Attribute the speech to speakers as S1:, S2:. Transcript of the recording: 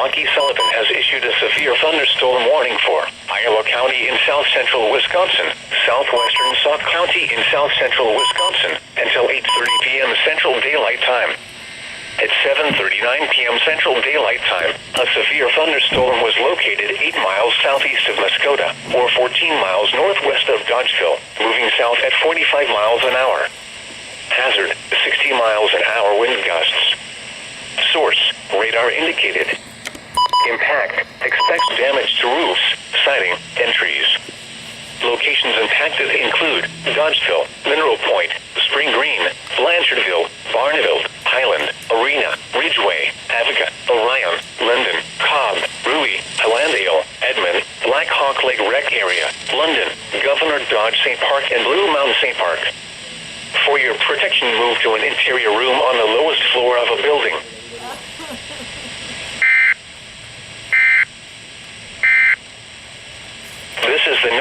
S1: Milwaukee Sullivan has issued a severe thunderstorm warning for Iowa County in south-central Wisconsin, southwestern Sauk County in south-central Wisconsin, until 8:30 p.m. Central Daylight Time. At 7:39 p.m. Central Daylight Time, a severe thunderstorm was located 8 miles southeast of Muskota, or 14 miles northwest of Dodgeville, moving south at 45 miles an hour. Hazard, 60 miles an hour wind gusts. Source, radar indicated. Impact, expects damage to roofs, siding, and trees. Locations impacted include Dodgeville, Mineral Point, Spring Green, Blanchardville, Barneville, Highland, Arena, Ridgeway, Avica, Orion, Linden, Cobb, Rui, Hilandale, Edmond, Black Hawk Lake Rec Area, London, Governor Dodge St. Park, and Blue Mountain St. Park. For your protection, move to an interior room on the lowest floor of a building. This is the